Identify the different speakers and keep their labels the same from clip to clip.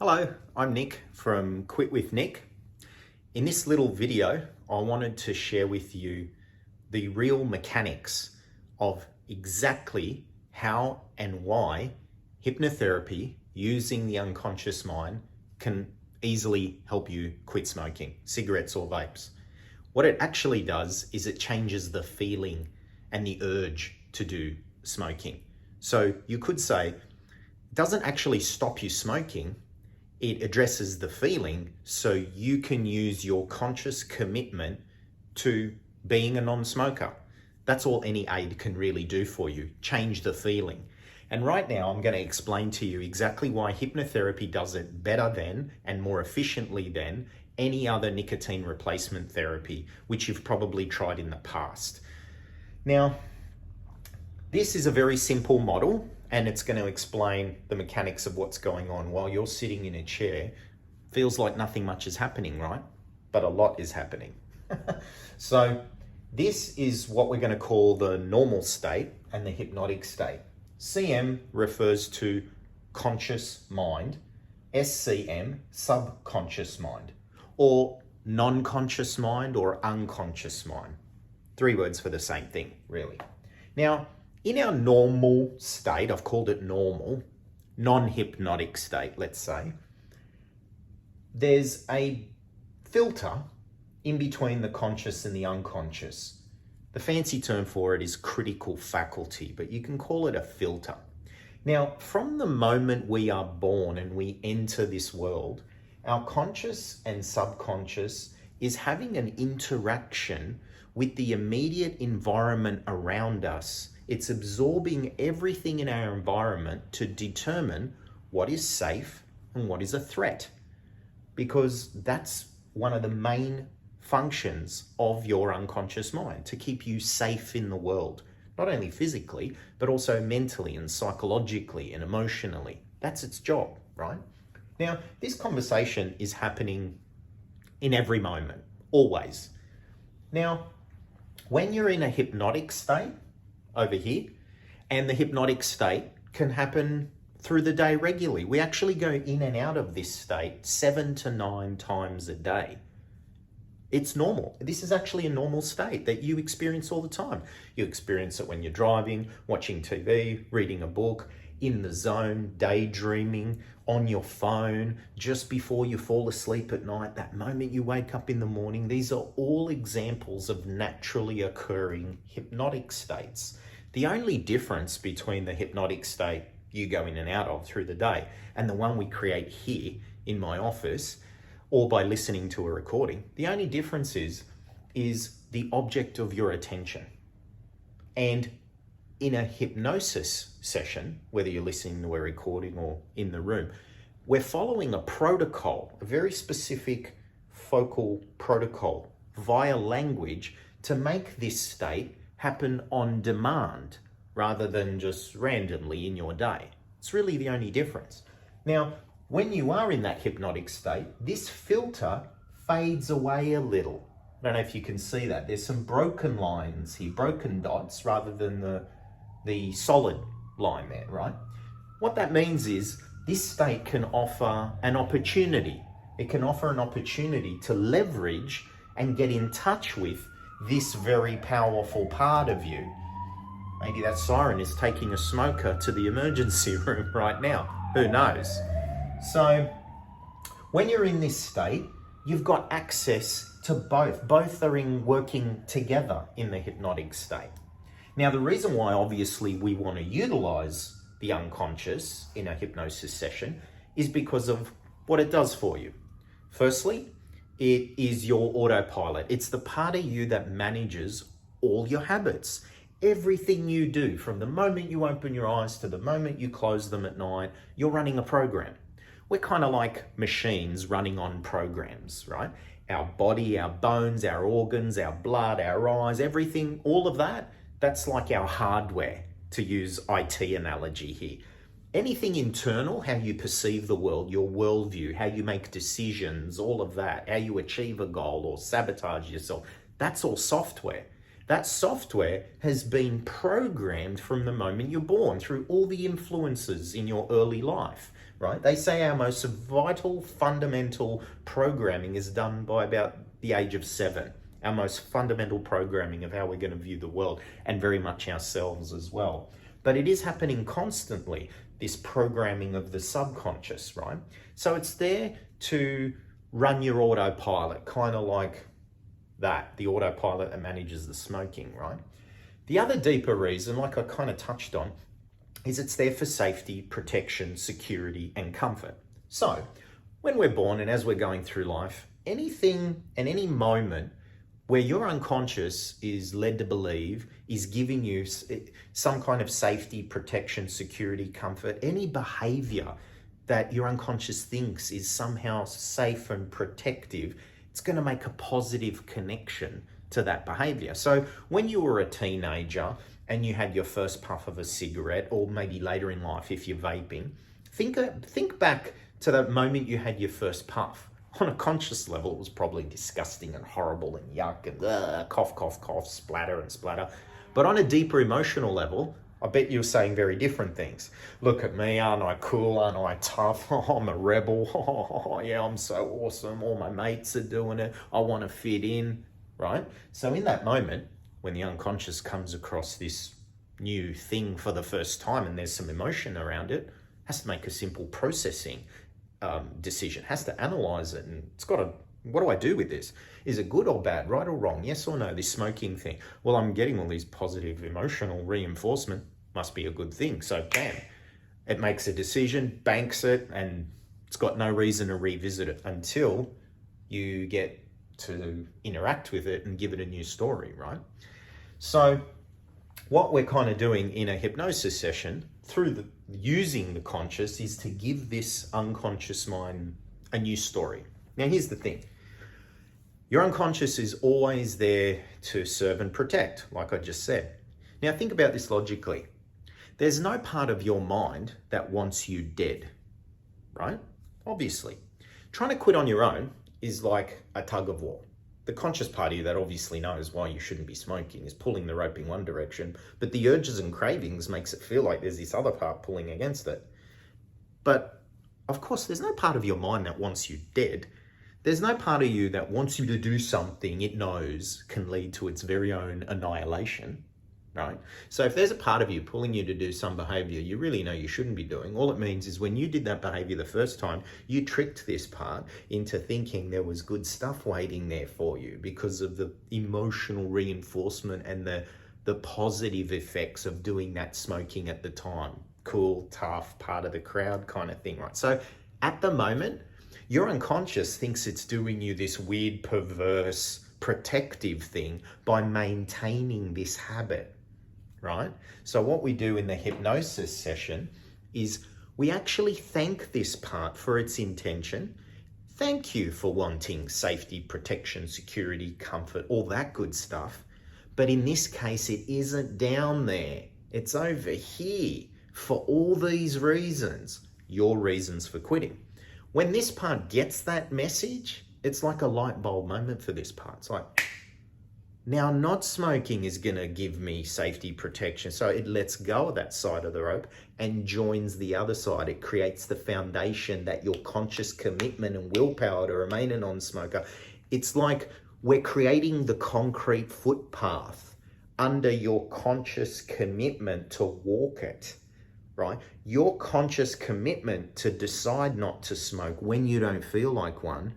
Speaker 1: Hello, I'm Nick from Quit with Nick. In this little video, I wanted to share with you the real mechanics of exactly how and why hypnotherapy using the unconscious mind can easily help you quit smoking, cigarettes or vapes. What it actually does is it changes the feeling and the urge to do smoking. So you could say, it doesn't actually stop you smoking, it addresses the feeling so you can use your conscious commitment to being a non-smoker. That's all any aid can really do for you, change the feeling. And right now I'm going to explain to you exactly why hypnotherapy does it better than and more efficiently than any other nicotine replacement therapy, which you've probably tried in the past. Now, this is a very simple model, and it's going to explain the mechanics of what's going on while you're sitting in a chair. Feels like nothing much is happening, right? But a lot is happening. So this is what we're going to call the normal state and the hypnotic state. CM refers to conscious mind, SCM, subconscious mind, or non-conscious mind or unconscious mind. Three words for the same thing, really. Now, in our normal state, I've called it normal, non-hypnotic state, let's say, there's a filter in between the conscious and the unconscious. The fancy term for it is critical faculty, but you can call it a filter. Now, from the moment we are born and we enter this world, our conscious and subconscious is having an interaction with the immediate environment around us. It's absorbing everything in our environment to determine what is safe and what is a threat, because that's one of the main functions of your unconscious mind, to keep you safe in the world, not only physically, but also mentally and psychologically and emotionally. That's its job, right? Now, this conversation is happening in every moment, always. Now, when you're in a hypnotic state, over here, and the hypnotic state can happen through the day regularly. We actually go in and out of this state 7 to 9 times a day. It's normal. This is actually a normal state that you experience all the time. You experience it when you're driving, watching TV, reading a book, in the zone, daydreaming, on your phone, just before you fall asleep at night, that moment you wake up in the morning. These are all examples of naturally occurring hypnotic states. The only difference between the hypnotic state you go in and out of through the day and the one we create here in my office or by listening to a recording, the only difference is the object of your attention. And in a hypnosis session, whether you're listening to a recording or in the room, we're following a protocol, a very specific focal protocol via language to make this state happen on demand rather than just randomly in your day. It's really the only difference. Now, when you are in that hypnotic state, this filter fades away a little. I don't know if you can see that. There's some broken lines here, broken dots rather than the solid line there, right? What that means is this state can offer an opportunity. It can offer an opportunity to leverage and get in touch with this very powerful part of you. Maybe that siren is taking a smoker to the emergency room right now. Who knows? So when you're in this state, you've got access to both. Both are working together in the hypnotic state. Now, the reason why obviously we want to utilize the unconscious in a hypnosis session is because of what it does for you. Firstly, it is your autopilot. It's the part of you that manages all your habits. Everything you do, from the moment you open your eyes to the moment you close them at night, you're running a program. We're kind of like machines running on programs, right? Our body, our bones, our organs, our blood, our eyes, everything, all of that, that's like our hardware, to use IT analogy here. Anything internal, how you perceive the world, your worldview, how you make decisions, all of that, how you achieve a goal or sabotage yourself, that's all software. That software has been programmed from the moment you're born through all the influences in your early life, right? They say our most vital, fundamental programming is done by about the age of 7. Our most fundamental programming of how we're going to view the world, and very much ourselves as well. But it is happening constantly, this programming of the subconscious, right? So it's there to run your autopilot, kind of like that, the autopilot that manages the smoking, right? The other deeper reason, like I kind of touched on, is it's there for safety, protection, security, and comfort. So when we're born and as we're going through life, anything and any moment where your unconscious is led to believe is giving you some kind of safety, protection, security, comfort, any behavior that your unconscious thinks is somehow safe and protective, it's going to make a positive connection to that behavior. So when you were a teenager and you had your first puff of a cigarette, or maybe later in life if you're vaping, think back to that moment you had your first puff. On a conscious level, it was probably disgusting and horrible and yuck and cough, cough, cough, splatter and splatter. But on a deeper emotional level, I bet you're saying very different things. Look at me, aren't I cool, aren't I tough? Oh, I'm a rebel. Oh, yeah, I'm so awesome. All my mates are doing it. I want to fit in, right? So in that moment, when the unconscious comes across this new thing for the first time and there's some emotion around it, has to make a simple processing decision, has to analyze it, and it's got to, what do I do with this? Is it good or bad, right or wrong, yes or no, this smoking thing? Well, I'm getting all these positive emotional reinforcement, must be a good thing. So bam, it makes a decision, banks it, and it's got no reason to revisit it until you get to interact with it and give it a new story, right? So what we're kind of doing in a hypnosis session through using the conscious is to give this unconscious mind a new story. Now, here's the thing. Your unconscious is always there to serve and protect, like I just said. Now, think about this logically. There's no part of your mind that wants you dead, right? Obviously. Trying to quit on your own is like a tug of war. The conscious part of you that obviously knows why you shouldn't be smoking is pulling the rope in one direction, but the urges and cravings makes it feel like there's this other part pulling against it. But of course, there's no part of your mind that wants you dead. There's no part of you that wants you to do something it knows can lead to its very own annihilation, right? So if there's a part of you pulling you to do some behavior you really know you shouldn't be doing, all it means is when you did that behavior the first time, you tricked this part into thinking there was good stuff waiting there for you because of the emotional reinforcement and the positive effects of doing that smoking at the time. Cool, tough, part of the crowd kind of thing, right? So at the moment, your unconscious thinks it's doing you this weird, perverse, protective thing by maintaining this habit, right? So what we do in the hypnosis session is we actually thank this part for its intention. Thank you for wanting safety, protection, security, comfort, all that good stuff. But in this case, it isn't down there. It's over here for all these reasons, your reasons for quitting. When this part gets that message, it's like a light bulb moment for this part. It's like, now not smoking is going to give me safety, protection. So it lets go of that side of the rope and joins the other side. It creates the foundation that your conscious commitment and willpower to remain a non-smoker. It's like we're creating the concrete footpath under your conscious commitment to walk it, right? Your conscious commitment to decide not to smoke when you don't feel like one,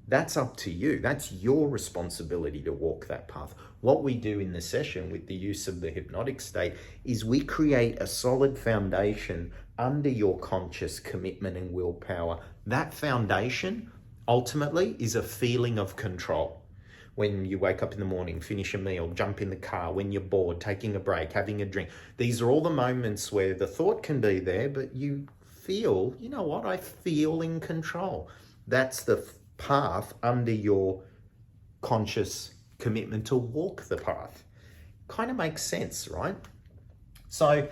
Speaker 1: that's up to you. That's your responsibility to walk that path. What we do in the session with the use of the hypnotic state is we create a solid foundation under your conscious commitment and willpower. That foundation ultimately is a feeling of control. When you wake up in the morning, finish a meal, jump in the car, when you're bored, taking a break, having a drink. These are all the moments where the thought can be there, but you feel, you know what, I feel in control. That's the path under your conscious commitment to walk the path. Kind of makes sense, right? So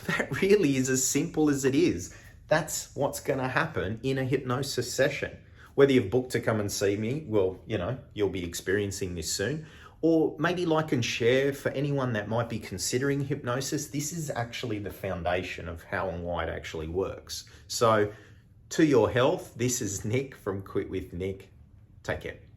Speaker 1: that really is as simple as it is. That's what's going to happen in a hypnosis session. Whether you've booked to come and see me, well, you know, you'll be experiencing this soon. Or maybe like and share for anyone that might be considering hypnosis. This is actually the foundation of how and why it actually works. So to your health. This is Nick from Quit with Nick. Take care.